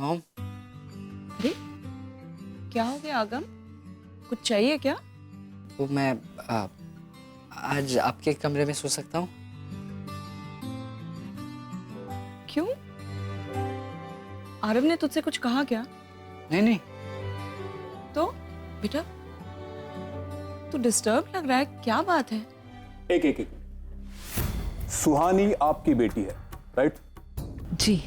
Mom. अरे क्या हो गया आगम, कुछ चाहिए क्या? वो मैं आज आपके कमरे में सो सकता हूँ? क्यों? आरव ने तुझसे कुछ कहा क्या? नहीं नहीं। तो बेटा तू डिस्टर्ब लग रहा है, क्या बात है? एक सुहानी आपकी बेटी है, राइट? जी।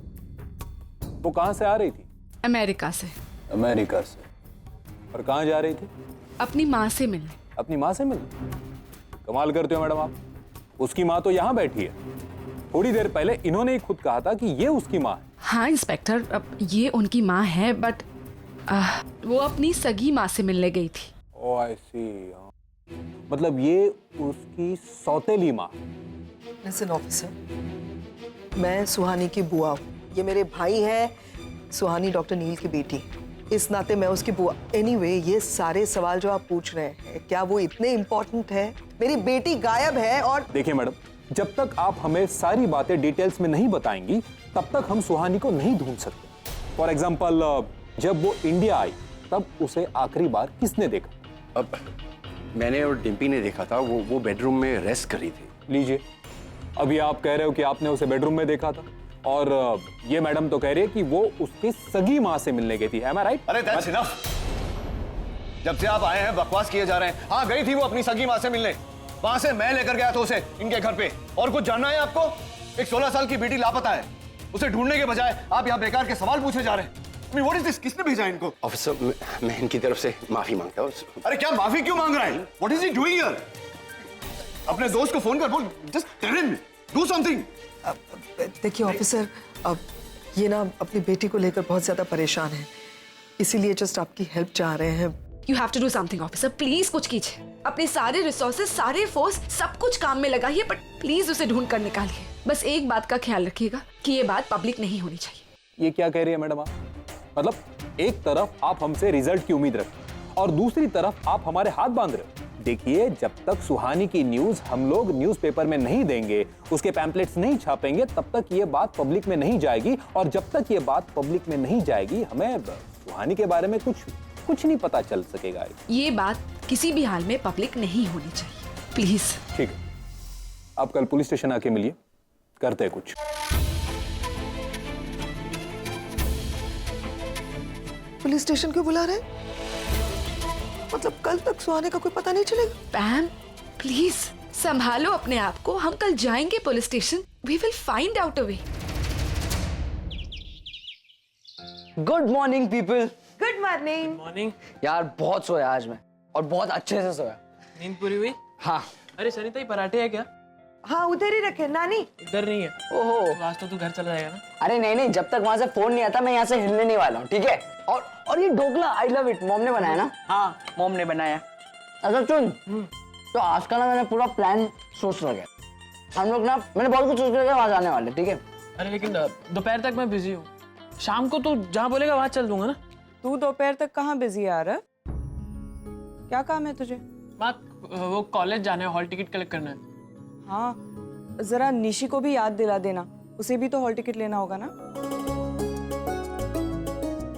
वो कहां से आ रही थी? अमेरिका से। अमेरिका से। और कहां जा रही थी? अपनी माँ से मिलने। अपनी माँ से मिलने? कमाल करते हो मैडम आप। उसकी माँ तो यहाँ बैठी है। थोड़ी देर पहले इन्होंने ही खुद कहा था कि ये उसकी माँ है। हाँ इंस्पेक्टर, अब ये उनकी माँ है, बट वो अपनी सगी माँ से मिलने गई थी। ओह आई सी। मतलब ये उसकी सौतेली माँ। लिसन ऑफिसर, मैं सुहानी की बुआ हूँ, ये मेरे भाई हैं, सुहानी डॉक्टर नील की बेटी, इस नाते मैं उसकी बुआ। एनीवे, ये सारे सवाल जो आप पूछ रहे हैं, क्या वो इतने इम्पोर्टेंट है? मेरी बेटी गायब है और देखिए मैडम, जब तक आप हमें सारी बातें डिटेल्स में नहीं बताएंगी तब तक हम सुहानी को नहीं ढूंढ सकते। फॉर एग्जाम्पल, जब वो इंडिया आई तब उसे आखिरी बार किसने देखा? अब मैंने और डिम्पी ने देखा था, वो बेडरूम में रेस्ट करी थी। लीजिए, अभी आप कह रहे हो कि आपने उसे बेडरूम में देखा था, और ये मैडम तो कह रही है कि वो उसकी सगी माँ से मिलने गई थी। Am I right? अरे that's enough। जब से आप आए हैं बकवास किए जा रहे हैं। हाँ, गई थी वो अपनी सगी माँ से मिलने, वहां से मैं लेकर गया था उसे इनके घर पे। और कुछ जानना है आपको? एक 16 साल की बेटी लापता है, उसे ढूंढने के बजाय आप यहाँ बेकार के सवाल पूछे जा रहे हैं। I mean, what is this? किसने भेजा इनको? ऑफिसर, मैं इनकी तरफ से माफी मांगता हूँ। अरे क्या माफी क्यों मांग रहा है? What is he doing here? अपने दोस्त को फोन कर बोल, just tell him, do something। देखिए ऑफिसर, अब ये ना अपनी बेटी को लेकर बहुत ज्यादा परेशान है, इसीलिए जस्ट आपकी हेल्प चाह रहे हैं। You have to do something officer, please कुछ कीजिए। अपने सारे रिसोर्सेज, सारे फोर्स, सब कुछ काम में लगाइए, बट प्लीज उसे ढूंढ कर निकालिए। बस एक बात का ख्याल रखिएगा कि ये बात पब्लिक नहीं होनी चाहिए। ये क्या कह रही है मैडम आप? मतलब एक तरफ आप हमसे रिजल्ट की उम्मीद रखते और दूसरी तरफ आप हमारे हाथ बांध रहे हो। देखिए, जब तक सुहानी की न्यूज हम लोग न्यूज़पेपर में नहीं देंगे, उसके पैम्पलेट्स नहीं छापेंगे, तब तक ये बात पब्लिक में नहीं जाएगी, और जब तक ये बात पब्लिक में नहीं जाएगी हमें सुहानी के बारे में कुछ नहीं पता चल सकेगा। ये बात किसी भी हाल में पब्लिक नहीं होनी चाहिए, प्लीज। ठीक है, आप कल पुलिस स्टेशन आके मिलिए, करते हैं कुछ। पुलिस स्टेशन क्यों बुला रहे हैं? मतलब कल तक सुहाने का कोई पता नहीं चलेगा? पैम प्लीज संभालो अपने आप को, हम कल जाएंगे police station, we will find out a way. Good morning people. Good morning. Morning. यार बहुत सोया आज मैं, और बहुत अच्छे से सोया। नींद पूरी हुई? हाँ। अरे सरिता, ये पराठे है क्या? हाँ उधर ही रखे नानी। इधर नहीं है। ओहो। तो आज तो तू घर चला जाएगा ना? अरे नहीं नहीं, जब तक वहां से फोन नहीं आता मैं यहाँ से हिलने नहीं वाला हूँ, ठीक है? और ये dhokla I love it, mom ने बनाया ना? हाँ, मॉम ने बनाया। अच्छा सुन, तो आज का ना मैंने पूरा प्लान सोच रखा। हम लोग ना, मैंने बहुत कुछ सोच रखा वहां जाने वाले, ठीक है? अरे लेकिन दोपहर तक मैं बिजी हूँ, शाम को तू जहाँ बोलेगा वहां चल दूंगा ना। तू दोपहर तक कहाँ बिजी है आरव? क्या काम है तुझे? बात वो कॉलेज जाना है, हॉल टिकट कलेक्ट करना है। हाँ, जरा निशी को भी याद दिला देना, उसे भी तो हॉल टिकट लेना होगा ना।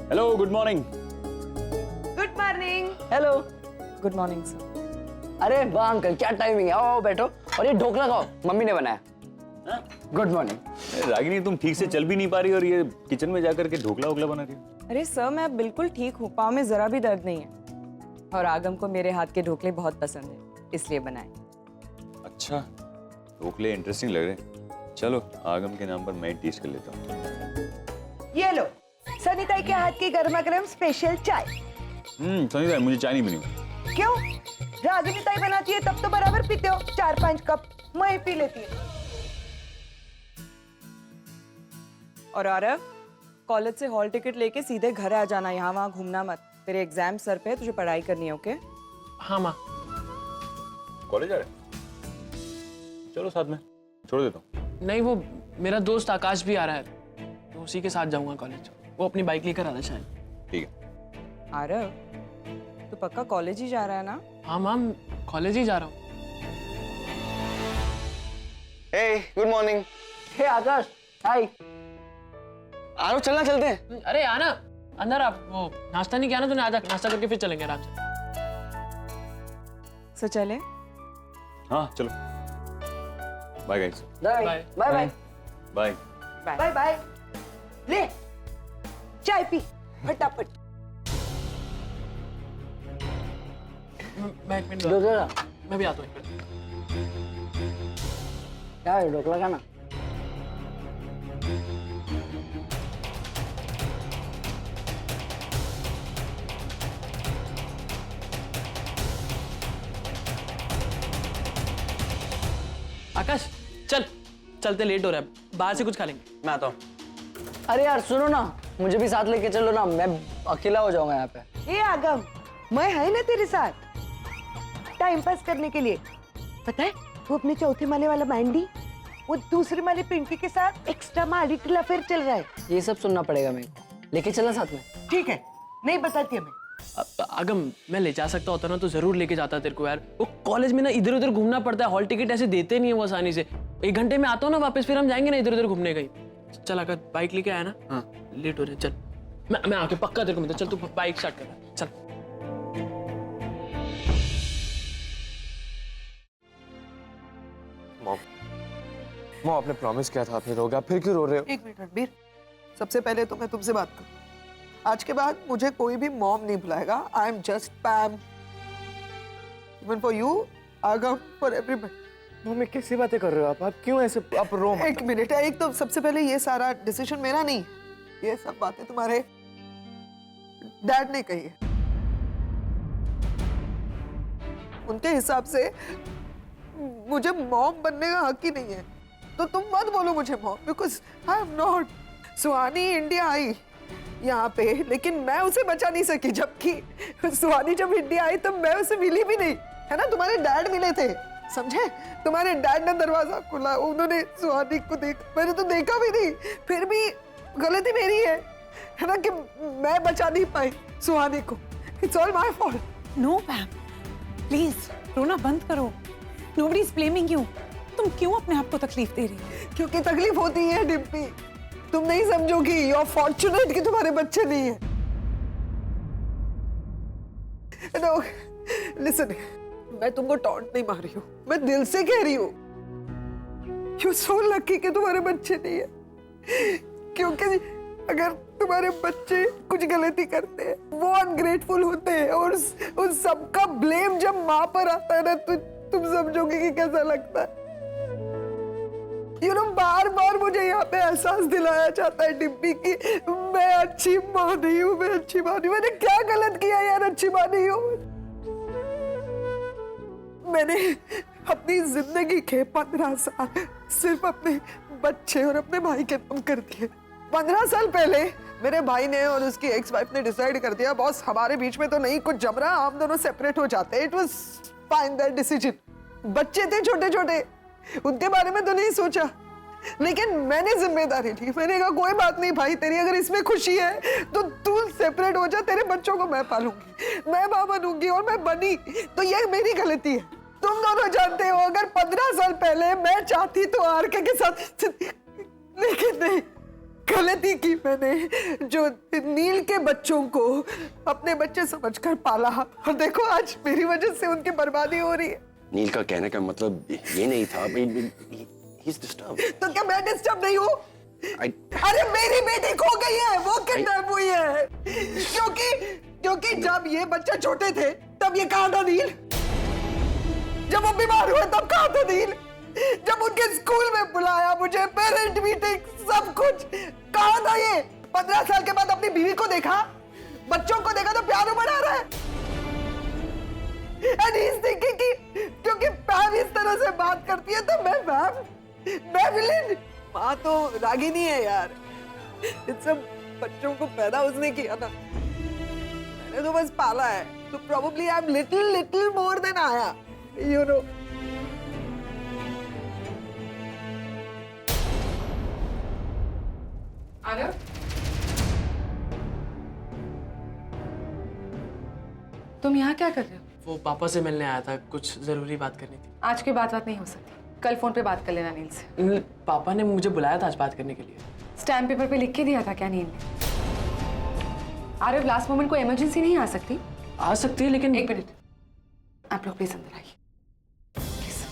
Hello, good morning. Good morning. Hello. Good morning sir. अरे वाह अंकल, क्या टाइमिंग है, आओ बैठो, और ये ढोकला खाओ, मम्मी ने बनाया। Good morning. रागिनी, तुम ठीक से चल भी नहीं पा रही और ये किचन में जाकर के ढोकला वोकला बना रही हो। अरे सर, मैं बिल्कुल ठीक हूँ, पाँव में जरा भी दर्द नहीं है, और आगम को मेरे हाथ के ढोकले बहुत पसंद है, इसलिए बनाए। अच्छा, ढोकले इंटरेस्टिंग लग रहे हैं। चलो, आगम के नाम पर मैं टेस्ट कर लेता हूँ। ये लो, सनीता के हाथ की गर्मा गर्म स्पेशल चाय। सनी, मुझे चाय नहीं बनी। क्यों? रागिनी ताई बनाती है तब तो बराबर पीते हो, 4-5 कप, मैं ही पी लेती हूँ। और आरव, कॉलेज से हॉल टिकट लेके सीधे घर आ जाना, यहाँ वहाँ घूमना मत। तेरे एग्जाम सर पे है, तुझे पढ़ाई करनी है, ओके? हाँ माँ। कॉलेज आ रहे? चलो साथ में, छोड़ देता हूँ। नहीं, वो मेरा दोस्त आकाश भी आ रहा है, तो उसी के साथ जाऊंगा कॉलेज। वो अपनी बाइक लेकर आ रहा है शायद। ठीक है। आरव, तो पक्का कॉलेज ही जा रहा है ना? हाँ मैम, कॉलेज ही जा रहा हूँ। हे, गुड मॉर्निंग। हे आकाश, हाय। आरो चलना चलते हैं। अरे आना अंदर आप, वो नाश्ता नहीं किया ना तूने, आजा नाश्ता करके फिर चलेंगे आराम से। सो चले? हाँ चलो, bye guys, bye bye. Bye bye bye. Bye bye. ले चाय पी फटाफट। मैं एक मिनट, ढोकला मैं भी आता हूँ एक मिनट। क्या है ढोकला का ना? आकाश चल, चलते लेट हो रहा है, बाहर से कुछ खा लेंगे। मैं आता हूँ। अरे यार सुनो ना, मुझे भी साथ लेके चलो ना, मैं अकेला हो जाऊंगा यहाँ पे। ए आगम, मैं है ना तेरे साथ टाइम पास करने के लिए। पता है वो अपने चौथे माले वाला बैंडी, वो दूसरे माले पिंकी के साथ एक्स्ट्रा मैरिटल अफेयर चल रहा है। ये सब सुनना पड़ेगा मेरे को, लेके चलना साथ में। ठीक है, नहीं बताती हमें। अगम मैं ले जा सकता होता ना तो जरूर लेके जाता तेरे को यार। वो कॉलेज में ना इधर उधर घूमना पड़ता है, हॉल टिकट ऐसे देते नहीं है वो आसानी से। 1 घंटे में आता हूँ ना वापस, फिर हम जाएंगे ना इधर उधर घूमने कहीं। चल आकर बाइक लेके आया ना, हाँ लेट हो रहे, चल मैं आके पक्का तेरे को मिलता। चल तू बाइक स्टार्ट कर, चल। मॉम आपने प्रॉमिस किया था आप नहीं रोगे, आप फिर क्यों रो रहे हो? एक मिनट रणबीर, सबसे पहले तो मैं तुमसे बात करूं। आज के बाद मुझे कोई भी मॉम नहीं बुलाएगा। I am just Pam, even for you, Agam, for everybody. मम्मी कैसी बातें कर रहे हो आप क्यों ऐसे, आप रो मत। एक मिनट, एक तो सबसे पहले ये सारा डिसीजन मेरा नहीं, ये सब बातें तुम्हारे डैड ने कही है। उनके हिसाब से मुझे मॉम बनने का हक ही नहीं है, तो तुम मत बोलो मुझे mom, because I am not. Suhani India I यहाँ पे, लेकिन मैं उसे बचा नहीं सकी, जबकि सुहानी जब इंडिया आई तब मैं उसे मिली भी नहीं, है ना। तुम्हारे डैड मिले थे, समझे? तुम्हारे डैड ने दरवाजा खोला, उन्होंने सुहानी को देखा, मैंने तो देखा भी नहीं। फिर भी गलती मेरी है ना, कि मैं बचा नहीं पाई सुहानी को। It's all my fault. No ma'am, please रोना बंद करो। Nobody is blaming you. तुम क्यों अपने आप को तकलीफ दे रही हो? क्योंकि तकलीफ होती है डिम्पी, तुम नहीं समझोगी। यू आर फॉर्चुनेट कि तुम्हारे बच्चे नहीं है। नो लिसन, मैं तुमको टॉन्ट नहीं मार रही हूँ, मैं दिल से कह रही हूँ यू सो लकी कि तुम्हारे बच्चे नहीं है। क्योंकि अगर तुम्हारे बच्चे कुछ गलती करते हैं, वो अनग्रेटफुल होते हैं, और उस सबका ब्लेम जब माँ पर आता है ना, तो तुम समझोगे कि कैसा लगता है। यू नो, बार बार मुझे यहाँ पे एहसास दिलाया जाता है डिम्पी कि मैं अच्छी माँ नहीं हूँ, मैं अच्छी माँ नहीं हूँ। मैंने क्या गलत किया यार, अच्छी माँ नहीं हूँ। मैंने अपनी जिंदगी के 15 साल सिर्फ अपने बच्चे और अपने भाई के नाम कर दिए। 15 साल पहले मेरे भाई ने और उसकी एक्स वाइफ ने डिसाइड कर दिया, बॉस हमारे बीच में तो नहीं कुछ जम रहा, हम दोनों सेपरेट हो जाते हैं। It was fine that decision. बच्चे थे छोटे छोटे, उनके बारे में तो नहीं सोचा, लेकिन मैंने जिम्मेदारी ली। मैंने कहा कोई बात नहीं भाई, तेरी अगर इसमें खुशी है तो तू सेपरेट हो जा, तेरे बच्चों को मैं पालूंगी, मैं मां बनूंगी। और मैं बनी, तो ये मेरी गलती है। तुम दोनों जानते हो, अगर 15 साल पहले मैं चाहती तो आरके के साथ, लेकिन नहीं, गलती की मैंने, जो नील के बच्चों को अपने बच्चे समझकर पाला, और देखो आज मेरी वजह से उनकी बर्बादी हो रही है। नील का कहने का मतलब ये नहीं था। He's disturbed. तो क्या मैं डिस्टर्ब नहीं हूँ? अरे मेरी बेटी खो गई है, वो किडनैप हुई है। क्योंकि जब ये बच्चे छोटे थे तब ये कहाँ था नील? जब वो बीमार हुए तब कहाँ था नील? जब उनके स्कूल में बुलाया मुझे, पेरेंट मीटिंग, सब कुछ, कहाँ था ये? 15 साल के बाद अपनी बीवी को देखा, बच्चों को देखा तो प्यार बढ़ा रहा है। And he's thinking कि क्योंकि पैम इस तरह से बात करती है तो मैं विलेन। माँ तो रागिनी है यार, इन सब बच्चों को पैदा उसने किया ना, मैंने तो बस पाला है। तो probably I'm little more than Aya, you know. Aarav, तुम यहाँ क्या कर रहे हो? वो पापा से मिलने आया था, कुछ जरूरी बात करनी थी। आज के बाद बात नहीं हो सकती, कल फोन पे बात कर लेना नील से। पापा ने मुझे बुलाया था आज बात करने के लिए। स्टैम्प पेपर पे लिख के दिया था क्या नील ने? आरव, लास्ट मोमेंट कोई इमरजेंसी नहीं आ सकती? आ सकती है लेकिन एक मिनट, आप लोग प्लीज अंदर आइए प्लीज।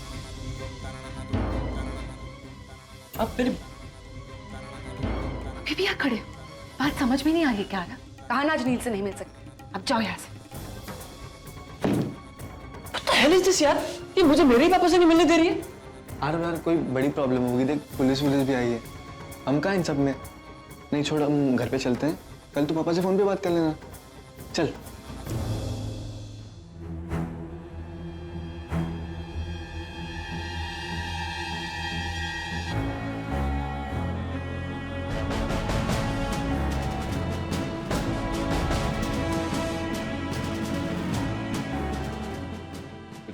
अब मेरे अभी भी यहाँ खड़े हो, बात समझ में नहीं आ रही क्या? आरव, कहा ना आज नील से नहीं मिल सकते, अब जाओ यहाँ से। hell is this यार, ये मुझे मेरे ही पापा से नहीं मिलने दे रही है। आरव यार कोई बड़ी प्रॉब्लम होगी, देख पुलिस भी आई है, हम कहाँ इन सब में। नहीं छोड़, हम घर पे चलते हैं, कल तू पापा से फोन पे बात कर लेना। चल।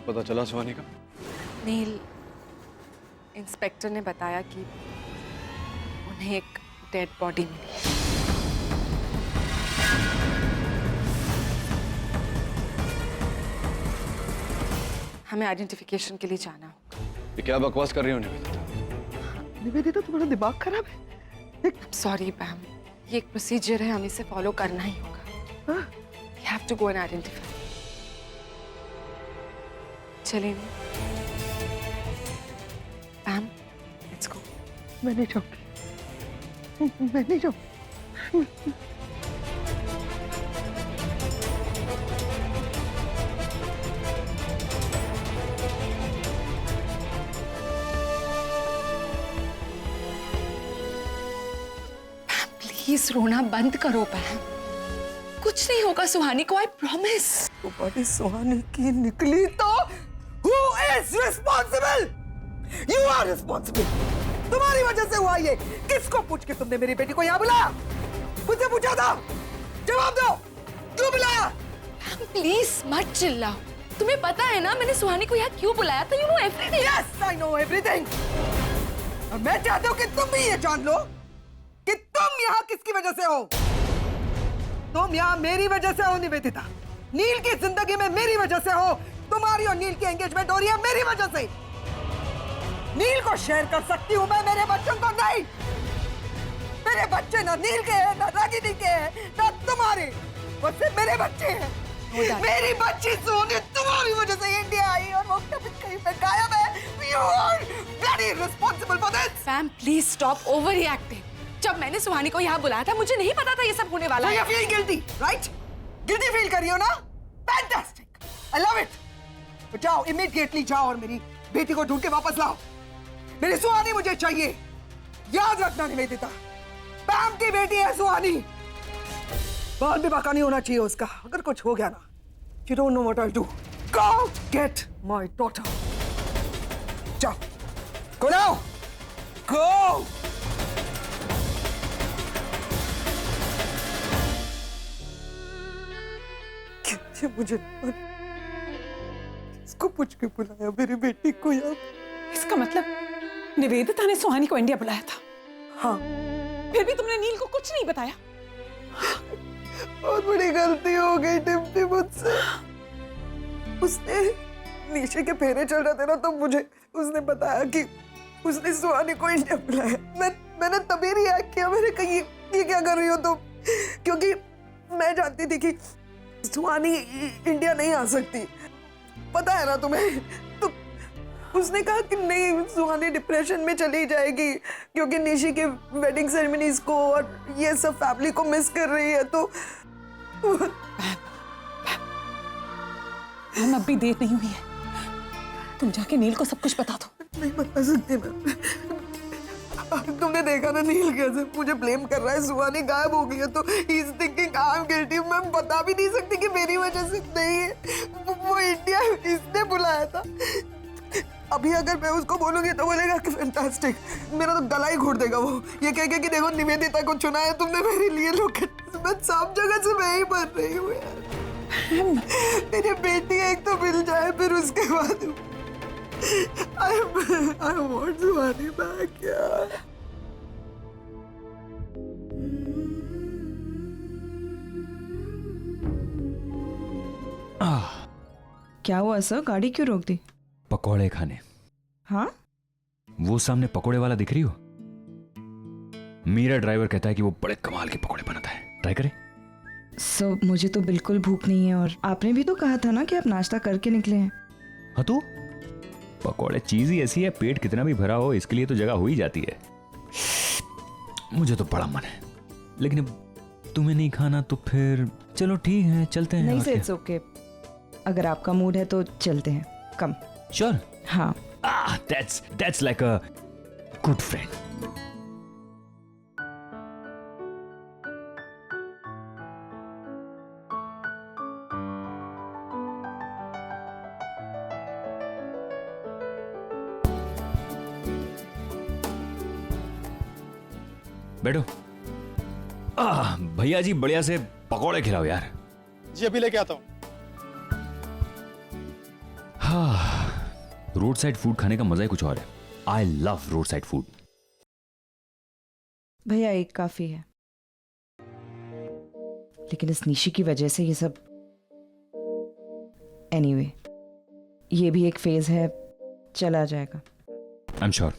पता चला सुहानी का? नील, इंस्पेक्टर ने बताया कि उन्हें एक डेड बॉडी मिली। हमें आइडेंटिफिकेशन के लिए जाना होगा। ये क्या बकवास कर रही हो निवेदिता? निवेदिता, तुम्हारा दिमाग खराब है? सॉरी पैम, ये एक प्रोसीजर है, हमें इसे फॉलो करना ही होगा। We have to go and identify. चलिए पैम, लेट्स गो। मैं नहीं जाऊंगी, मैं नहीं जाऊंगी। प्लीज रोना बंद करो पैम, कुछ नहीं होगा सुहानी को, आई प्रॉमिस। तुम्हारी सुहानी की निकली तो who is responsible? You are responsible. तुम्हारी वजह से हुआ ये। किसको पूछ के तुमने मेरी बेटी को यहाँ बुलाया? मुझसे पूछा था? जवाब दो, क्यों बुलाया? प्लीज मत चिल्लाओ, तुम्हें पता है ना मैंने सुहानी को यहाँ क्यों बुलाया था? You know everything. Yes, I know everything. और मैं चाहता हूँ कि तुम भी ये जान लो कि तुम यहाँ किसकी वजह से हो। तुम यहाँ मेरी वजह से हो निवेदिता, नील की जिंदगी में मेरी वजह से हो। तुम्हारी और नील की एंगेजमेंट हो रही है मेरी वजह से। नील को शेयर कर सकती हूँ मैं, मेरे बच्चों को नहीं। मेरे बच्चे ना नील के हैं, ना रागिनी के हैं, ना तुम्हारे, वो सिर्फ मेरे बच्चे हैं। मेरी बच्ची सोनी तुम्हारी वजह से इंडिया आई और वो कभी कहीं पे गायब है। You are bloody responsible for this. Sam, please stop overreacting. जब मैंने सुहानी को यहाँ बुलाया था मुझे नहीं पता था ये सब होने वाला है। You feel guilty, right? Guilty feel कर रही हो ना? Fantastic. I love it. तो जाओ, immediately जाओ और मेरी बेटी को ढूंढ के वापस लाओ। मेरी सुहानी मुझे चाहिए। याद रखना निवेदिता, पैम की बेटी है सुहानी। बाल भी बाका नहीं होना चाहिए उसका। अगर कुछ हो गया ना, you don't know what I'll do. Go get my daughter. जाओ, go now. Go. मुझे इसको पूछ के बुलाया मेरी बेटी को यार। इसका मतलब निवेदिता ने सुहानी को इंडिया बुलाया था? हाँ। फिर भी तुमने नील को कुछ नहीं बताया? बहुत बड़ी गलती हो गई टिप्पी मुझसे। उसने नीचे के फेरे चल रहे थे ना, तो मुझे उसने बताया कि उसने सुहानी को इंडिया बुलाया। मैंने तभी रिएक्ट किया। मैंने कहा ये क्या कर रही हो तुम? क्योंकि मैं जानती थी कि सुहानी इंडिया नहीं आ सकती, पता है ना तुम्हें। तो उसने कहा कि नहीं, सुहानी डिप्रेशन में चली जाएगी क्योंकि निशी के वेडिंग सेरेमनीज को और ये सब फैमिली को मिस कर रही है। तो हम अब भी देर नहीं हुई है, तुम जाके नील को सब कुछ बता दो। नहीं बता सकती मैं। तुमने देखा ना नील कैसे मुझे ब्लेम कर रहा है। सुहानी गायब हो गई है तो he is thinking I am guilty. मैं बता भी नहीं सकती कि मेरी वजह से नहीं है। वो इंडिया इसने बुलाया था। अभी अगर मैं उसको बोलूंगी तो बोलेगा कि फैंटास्टिक, मेरा तो गला ही घोट देगा वो। ये कह के कि देखो निवेदिता को चुना है तुमने मेरे लिए। लोग मैं सब जगह से मैं ही मर रही हूँ यार। मेरी बेटी एक तो मिल जाए, फिर उसके बाद I want सुहानी back यार। क्या हुआ सर, गाड़ी क्यों रोक दी? पकोड़े खाने। हाँ? वो सामने पकोड़े वाला दिख रही हो? मेरा ड्राइवर कहता है कि वो बड़े कमाल के पकौड़े बनाता है, ट्राई करें? सो मुझे तो बिल्कुल भूख नहीं है, और आपने भी तो कहा था ना कि आप नाश्ता करके निकले हैं। हाँ तो पकौड़े चीज ही ऐसी है, पेट कितना भी भरा हो इसके लिए तो जगह हो ही जाती है। मुझे तो बड़ा मन है, लेकिन अब तुम्हें नहीं खाना तो फिर चलो ठीक है चलते हैं। नहीं और से क्या? इट्स ओके, अगर आपका मूड है तो चलते हैं। कम। श्योर। हाँ। That's like a good friend. बैठो। भैया जी बढ़िया से पकौड़े खिलाओ यार। जी अभी लेके आता हूँ। हाँ, रोड साइड फूड खाने का मजा ही कुछ और है। I love road side food. भैया एक काफी है, लेकिन इस निशी की वजह से ये सब। एनीवे, ये भी एक फेज है, चला जाएगा। I am sure.